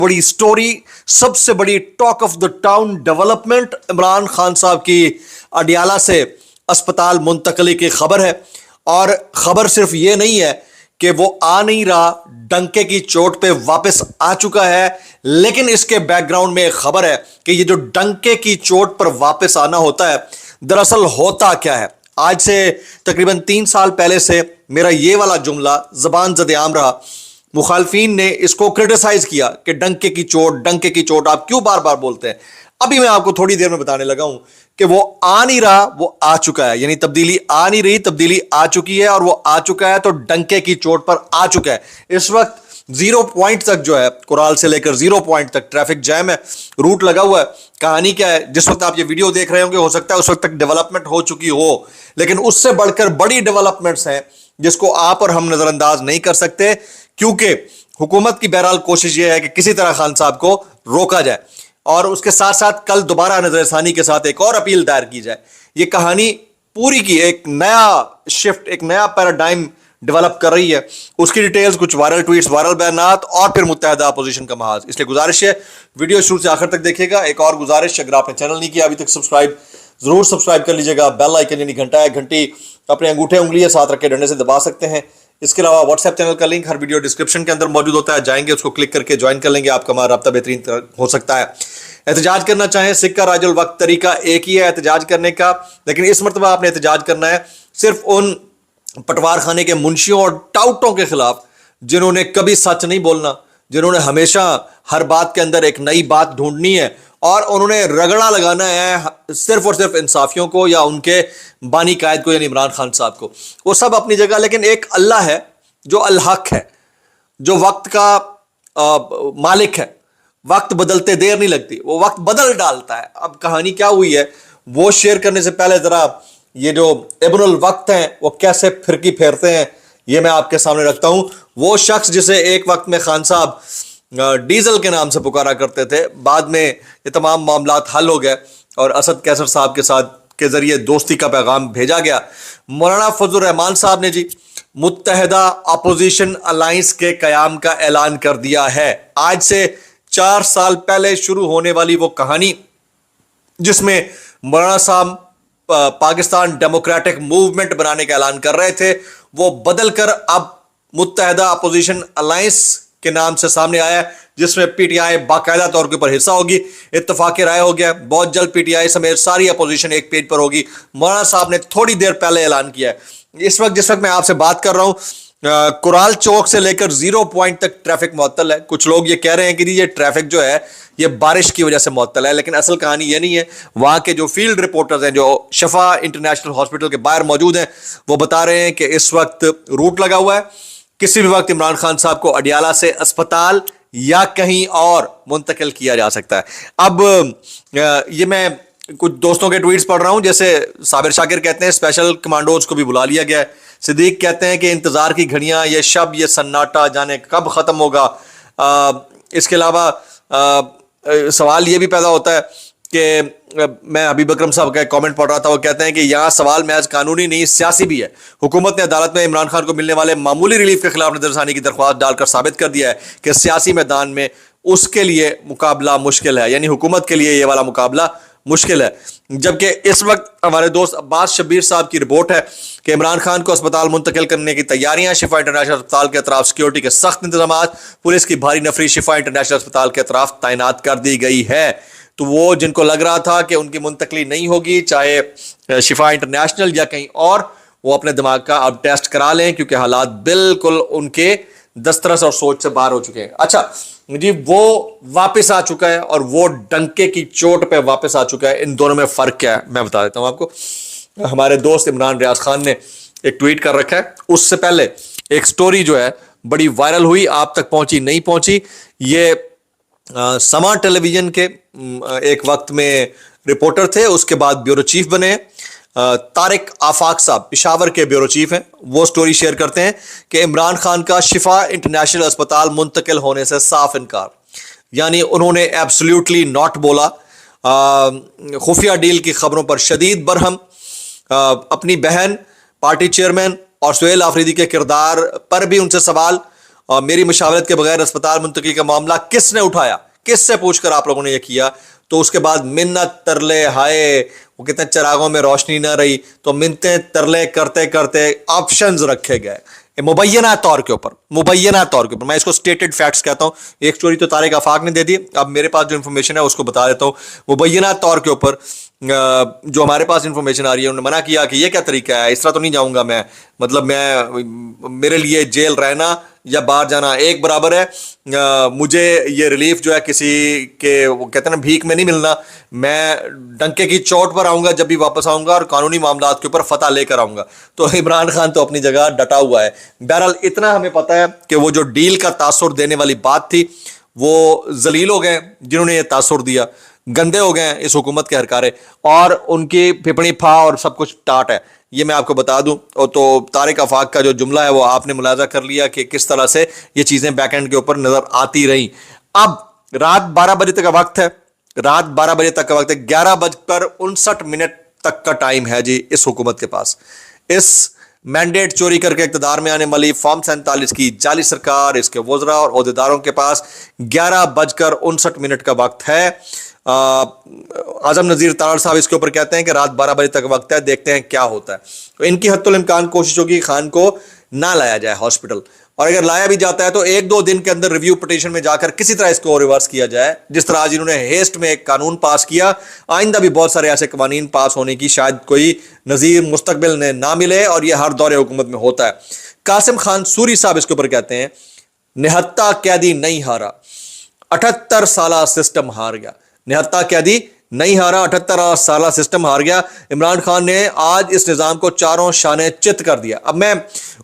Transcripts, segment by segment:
बड़ी स्टोरी, सबसे बड़ी talk of the town development Imran Khan साहब की अडियाला से अस्पताल मुंतकली की खबर है। और खबर सिर्फ ये नहीं है कि वो आ नहीं रहा, डंके की चोट पे वापस आ चुका है, लेकिन इसके बैकग्राउंड में एक खबर है कि ये जो डंके की चोट पर वापस आना होता है, दरअसल होता क्या है। आज से तकरीबन 3 साल पहले से मेरा ये वाला जुमला जबान ज़द-ए-आम रहा। मुखालफीन ने इसको क्रिटिसाइज किया कि डंके की चोट आप क्यों बार बार बोलते हैं। अभी मैं आपको थोड़ी देर में बताने लगा हूं कि वो आ नहीं रहा, वो आ चुका है। यानी तब्दीली आ नहीं रही, तब्दीली आ चुकी है, और वो आ चुका है तो डंके की चोट पर आ चुका है। इस वक्त 0 पॉइंट तक जो है, कुराल से लेकर 0 पॉइंट तक ट्रैफिक जैम है, रूट लगा हुआ है। कहानी क्या है, जिस वक्त आप ये वीडियो देख रहे होंगे हो सकता है उस वक्त तक डेवलपमेंट हो चुकी हो, लेकिन उससे बढ़कर बड़ी डेवलपमेंट्स हैं जिसको आप और हम नजरअंदाज नहीं कर सकते, क्योंकि हुकूमत की बहरहाल कोशिश यह है कि किसी तरह खान साहब को रोका जाए, और उसके साथ साथ कल दोबारा नजरसानी के साथ एक और अपील दायर की जाए। ये कहानी पूरी की एक नया शिफ्ट, एक नया पैराडाइम डेवलप कर रही है। उसकी डिटेल्स, कुछ वायरल ट्वीट्स, वायरल बयानात और फिर मुत्तहदा अपोजिशन का महाज। इसलिए गुजारिश है वीडियो शुरू से आखिर तक देखिएगा। एक और गुजारिश, अगर आपने चैनल नहीं किया अभी तक सब्सक्राइब जरूर सब्सक्राइब कर लीजिएगा। बेल आइकन यानी घंटा है, घंटी अपने अंगूठे उंगली साथ रख के डंडे से दबा सकते हैं। इसके अलावा व्हाट्सएप चैनल का लिंक हर वीडियो डिस्क्रिप्शन के अंदर मौजूद होता है, जाएंगे उसको क्लिक करके ज्वाइन कर लेंगे, आपका हमारा राब्ता बेहतरीन हो सकता है। एहतजाज करना चाहें, सिक्का राजुल वक्त तरीका एक ही है एहतजाज करने का, लेकिन इस मरतबा आपने एहतजाज करना है सिर्फ उन पटवार खाने के मुंशियों और टाउटों के खिलाफ जिन्होंने कभी सच नहीं बोलना, जिन्होंने हमेशा हर बात के अंदर एक नई बात ढूंढनी है, और उन्होंने रगड़ा लगाना है सिर्फ और सिर्फ इंसाफियों को या उनके बानी कायद को, यानी इमरान खान साहब को। वो सब अपनी जगह, लेकिन एक अल्लाह है जो अल हक है, जो वक्त का मालिक है। वक्त बदलते देर नहीं लगती, वो वक्त बदल डालता है। अब कहानी क्या हुई है वो शेयर करने से पहले जरा ये जो इब्नुल वक्त हैं वो कैसे फिरकी फेरते हैं ये मैं आपके सामने रखता हूं। वो शख्स जिसे एक वक्त में खान साहब डीजल के नाम से पुकारा करते थे, बाद में ये तमाम मामलात हल हो गए और असद कैसर साहब के साथ के जरिए दोस्ती का पैगाम भेजा गया। मौलाना फजलुर रहमान साहब ने जी मुत्तहदा अपोजिशन अलायंस के कयाम का ऐलान कर दिया है। आज से 4 साल पहले शुरू होने वाली वो कहानी जिसमें मौलाना साहब पाकिस्तान डेमोक्रेटिक मूवमेंट बनाने का ऐलान कर रहे थे, वो बदलकर अब मुत्तहदा अपोजिशन अलायंस के नाम से सामने आया है, जिसमें पीटीआई बाकायदा तौर के ऊपर हिस्सा होगी। इत्तफाक राय हो गया, बहुत जल्द पीटीआई समेत सारी अपोजिशन एक पेज पर होगी। मौलाना साहब ने थोड़ी देर पहले ऐलान किया है। इस वक्त जिस वक्त मैं आपसे बात कर रहा हूं, कुराल चौक से लेकर 0 पॉइंट तक ट्रैफिक मुअत्तल है। कुछ लोग ये कह रहे हैं कि ये ट्रैफिक जो है ये बारिश की वजह से मुअत्तल है, लेकिन असल कहानी ये नहीं है। वहां के जो फील्ड रिपोर्टर्स हैं, जो शफा इंटरनेशनल हॉस्पिटल के बाहर मौजूद हैं, वो बता रहे हैं कि इस वक्त रूट लगा हुआ है, किसी भी वक्त इमरान खान साहब को अडियाला से अस्पताल या कहीं और मुंतकिल किया जा सकता है। अब ये मैं कुछ दोस्तों के ट्वीट्स पढ़ रहा हूं, जैसे साबिर शाकिर कहते हैं स्पेशल कमांडोज को भी बुला लिया गया है। सिद्दीक कहते हैं कि इंतजार की घड़ियां, ये शब, ये सन्नाटा जाने कब खत्म होगा। इसके अलावा सवाल ये भी पैदा होता है कि मैं हबीब अकरम साहब का कमेंट पढ़ रहा था, वो कहते हैं कि यहाँ सवाल महज कानूनी नहीं सियासी भी है। हुकूमत ने अदालत में इमरान खान को मिलने वाले मामूली रिलीफ के खिलाफ नजरसानी की दरख्वास्त डालकर साबित कर दिया है कि सियासी मैदान में उसके लिए मुकाबला मुश्किल है, यानी हुकूमत के लिए ये वाला मुकाबला मुश्किल है। जबकि इस वक्त हमारे दोस्त अब्बास शब्बीर साहब की रिपोर्ट है कि इमरान खान को अस्पताल मुंतकिल करने की तैयारियां, शिफा इंटरनेशनल अस्पताल के अतराफ सिक्योरिटी के सख्त इंतजाम, पुलिस की भारी नफरी शिफा इंटरनेशनल अस्पताल के अतराफ तैनात कर दी गई है। तो वो जिनको लग रहा था कि उनकी मुंतकली नहीं होगी, चाहे शिफा इंटरनेशनल या कहीं और, वो अपने दिमाग का अब टेस्ट करा लें, क्योंकि हालात बिल्कुल उनके दस्तरस और सोच से बाहर हो चुके हैं। अच्छा जी, वो वापस आ चुका है और वो डंके की चोट पे वापस आ चुका है। इन दोनों में फर्क क्या है मैं बता देता हूं आपको। हमारे दोस्त इमरान रियाज खान ने एक ट्वीट कर रखा है, उससे पहले एक स्टोरी जो है बड़ी वायरल हुई, आप तक पहुंची नहीं पहुंची। ये समा टेलीविजन के एक वक्त में रिपोर्टर थे, उसके बाद ब्यूरो चीफ बने। तारिक आफाक साहब पिशावर के ब्यूरो चीफ हैं, वो स्टोरी शेयर करते हैं कि इमरान खान का शिफा इंटरनेशनल अस्पताल मुंतकिल होने से साफ इनकार, यानी उन्होंने एब्सोल्युटली नॉट बोला। खुफिया डील की खबरों पर शदीद बरहम, अपनी बहन पार्टी चेयरमैन और सुहेल आफरीदी के किरदार पर भी उनसे सवाल, اور میری مشاورت کے بغیر اسپتال منتقلی کا معاملہ کس نے اٹھایا, کس سے پوچھ کر آپ لوگوں نے یہ کیا؟ تو اس کے بعد منت ترلے ہائے, وہ کتنے چراغوں میں روشنی نہ رہی, تو منتیں ترلے کرتے کرتے آپشنز رکھے گئے مبینہ طور کے اوپر, میں اس کو سٹیٹڈ فیکٹس کہتا ہوں. ایک سٹوری تو طارق آفاق نے دے دی, اب میرے پاس جو انفارمیشن ہے اس کو بتا دیتا ہوں. مبینہ طور کے اوپر جو ہمارے پاس انفارمیشن آ رہی ہے, انہوں نے منع کیا کہ یہ کیا طریقہ ہے, اس طرح تو نہیں جاؤں گا میں, مطلب میرے لیے جیل رہنا یا باہر جانا ایک برابر ہے, مجھے یہ ریلیف جو ہے کسی کے وہ کہتے ہیں نا بھیک میں نہیں ملنا, میں ڈنکے کی چوٹ پر آؤں گا جب بھی واپس آؤں گا اور قانونی معاملات کے اوپر فتح لے کر آؤں گا. تو عمران خان تو اپنی جگہ ڈٹا ہوا ہے. بہرحال اتنا ہمیں پتا ہے کہ وہ جو ڈیل کا تاثر دینے والی بات تھی وہ ذلیل ہو گئے جنہوں نے یہ تاثر دیا, گندے ہو گئے ہیں اس حکومت کے ہرکارے, اور ان کی پھپڑی پھا اور سب کچھ ٹاٹ ہے. یہ میں آپ کو بتا دوں. اور تو طارق آفاق کا جو جملہ ہے وہ آپ نے ملاحظہ کر لیا کہ کس طرح سے یہ چیزیں بیک اینڈ کے اوپر نظر آتی رہیں. اب رات 12 بجے تک کا وقت ہے, 11:59 تک کا ٹائم ہے جی اس حکومت کے پاس. اس مینڈیٹ چوری کر کے اقتدار میں آنے والی فارم 47 کی جعلی سرکار, اس کے وزراء اور عہدیداروں کے پاس 11:59 کا وقت ہے. اعظم نذیر تارڑ صاحب اس کے اوپر کہتے ہیں کہ رات 12 بجے تک وقت ہے, دیکھتے ہیں کیا ہوتا ہے. تو ان کی حتی الامکان کوشش ہوگی خان کو نہ لایا جائے ہاسپٹل, اور اگر لایا بھی جاتا ہے تو 1-2 دن کے اندر ریویو پٹیشن میں جا کر کسی طرح اس کو ریورس کیا جائے, جس طرح آج انہوں نے ہیسٹ میں ایک قانون پاس کیا. آئندہ بھی بہت سارے ایسے قوانین پاس ہونے کی شاید کوئی نظیر مستقبل نے نہ ملے, اور یہ ہر دور حکومت میں ہوتا ہے. قاسم خان سوری صاحب اس کے اوپر کہتے ہیں نہتہ قیدی نہیں ہارا, 78 سالہ سسٹم ہار گیا. نہتہ قیدی نہیں ہارا, 78 سالہ سسٹم ہار گیا. عمران خان نے آج اس نظام کو چاروں شانے چت کر دیا. اب میں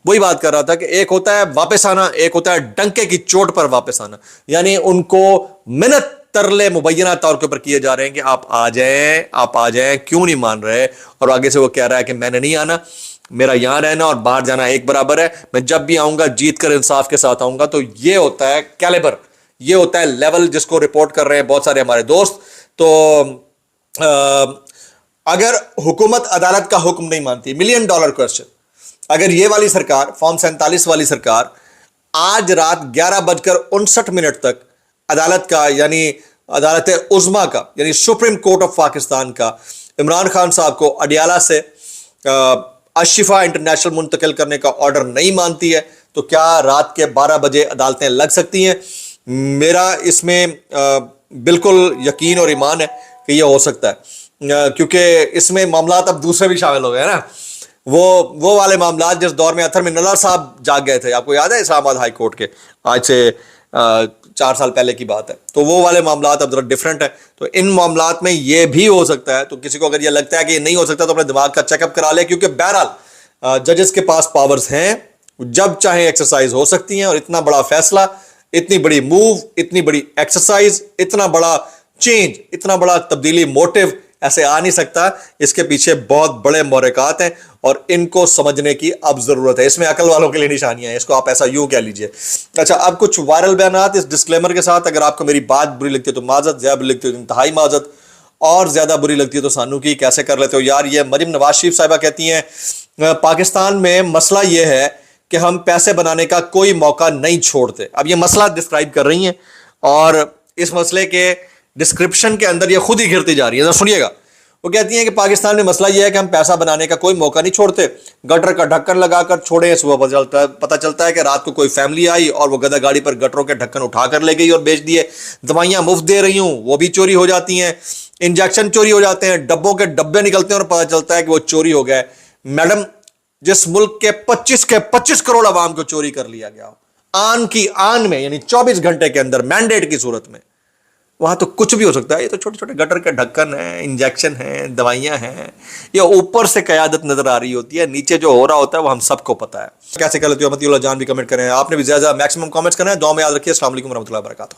وہی بات کر رہا تھا کہ ایک ہوتا ہے واپس آنا, ایک ہوتا ہے ڈنکے کی چوٹ پر واپس آنا. یعنی ان کو منت ترلے مبینہ طور کے اوپر کیے جا رہے ہیں کہ آپ آ جائیں, کیوں نہیں مان رہے, اور آگے سے وہ کہہ رہا ہے کہ میں نے نہیں آنا, میرا یہاں رہنا اور باہر جانا ایک برابر ہے, میں جب بھی آؤں گا جیت کر انصاف کے ساتھ آؤں گا. تو یہ ہوتا ہے کیلیبر, یہ ہوتا ہے لیول جس کو رپورٹ کر رہے ہیں بہت سارے ہمارے دوست. تو اگر حکومت عدالت کا حکم نہیں مانتی, $1 ملین کوسچن, اگر یہ والی سرکار فارم 47 والی سرکار آج رات 11:59 تک عدالت کا یعنی عدالت عظمیٰ کا یعنی سپریم کورٹ آف پاکستان کا عمران خان صاحب کو اڈیالہ سے اشفا انٹرنیشنل منتقل کرنے کا آرڈر نہیں مانتی ہے, تو کیا رات کے 12 بجے عدالتیں لگ سکتی ہیں؟ میرا اس میں بالکل یقین اور ایمان ہے کہ یہ ہو سکتا ہے, کیونکہ اس میں معاملات اب دوسرے بھی شامل ہو گئے ہیں نا. وہ والے معاملات جس دور میں اطہر من اللہ صاحب جاگ گئے تھے, آپ کو یاد ہے اسلام آباد ہائی کورٹ کے, آج سے 4 سال پہلے کی بات ہے. تو وہ والے معاملات اب ذرا ڈفرینٹ ہے. تو ان معاملات میں یہ بھی ہو سکتا ہے. تو کسی کو اگر یہ لگتا ہے کہ یہ نہیں ہو سکتا تو اپنے دماغ کا چیک اپ کرا لے, کیونکہ بہرحال ججز کے پاس پاورز ہیں, جب چاہیں ایکسرسائز ہو سکتی ہیں. اور اتنا بڑا فیصلہ, اتنی بڑی موو, اتنی بڑی ایکسرسائز, اتنا بڑا چینج, اتنا بڑا تبدیلی موٹیو ایسے آ نہیں سکتا. اس کے پیچھے بہت بڑے محرکات ہیں اور ان کو سمجھنے کی اب ضرورت ہے. اس میں عقل والوں کے لیے نشانیاں ہیں, اس کو آپ ایسا یوں کہہ لیجئے. اچھا, اب کچھ وائرل بیانات اس ڈسکلیمر کے ساتھ. اگر آپ کو میری بات بری لگتی ہے تو معذرت, زیادہ بری لگتی ہے تو انتہائی معذرت, اور زیادہ بری لگتی ہے تو سانو کی کیسے کر لیتے ہو یار. یہ مریم نواز شریف صاحبہ کہتی ہیں پاکستان میں مسئلہ یہ ہے کہ ہم پیسے بنانے کا کوئی موقع نہیں چھوڑتے. اب یہ مسئلہ ڈسکرائب کر رہی ہیں اور اس مسئلے کے ڈسکرپشن کے اندر یہ خود ہی گھرتی جا رہی ہے. ذرا سنیے گا. وہ کہتی ہیں کہ پاکستان میں مسئلہ یہ ہے کہ ہم پیسہ بنانے کا کوئی موقع نہیں چھوڑتے, گٹر کا ڈھکن لگا کر چھوڑے, صبح پتہ چلتا ہے کہ رات کو کوئی فیملی آئی اور وہ گدھا گاڑی پر گٹروں کے ڈھکن اٹھا کر لے گئی اور بیچ دیے. دوائیاں مفت دے رہی ہوں وہ بھی چوری ہو جاتی ہیں, انجیکشن چوری ہو جاتے ہیں, ڈبوں کے ڈبے نکلتے ہیں اور پتہ چلتا ہے کہ وہ چوری ہو گئے. میڈم, جس ملک کے 25 کروڑ عوام کو چوری کر لیا گیا آن کی آن میں, یعنی 24 گھنٹے کے اندر مینڈیٹ کی صورت میں, وہاں تو کچھ بھی ہو سکتا ہے. یہ تو چھوٹے چھوٹے گٹر کے ڈھکن ہیں, انجیکشن ہیں, دوائیاں ہیں. یہ اوپر سے قیادت نظر آ رہی ہوتی ہے, نیچے جو ہو رہا ہوتا ہے وہ ہم سب کو پتا ہے. کیسے کر لیتے ہو متی اللہ جان بھی کمنٹ کریں. آپ نے بھی زیادہ میکسیمم کامنٹس کرنا ہے. دعا میں یاد رکھیے. السلام علیکم ورحمۃ اللہ وبرکاتہ.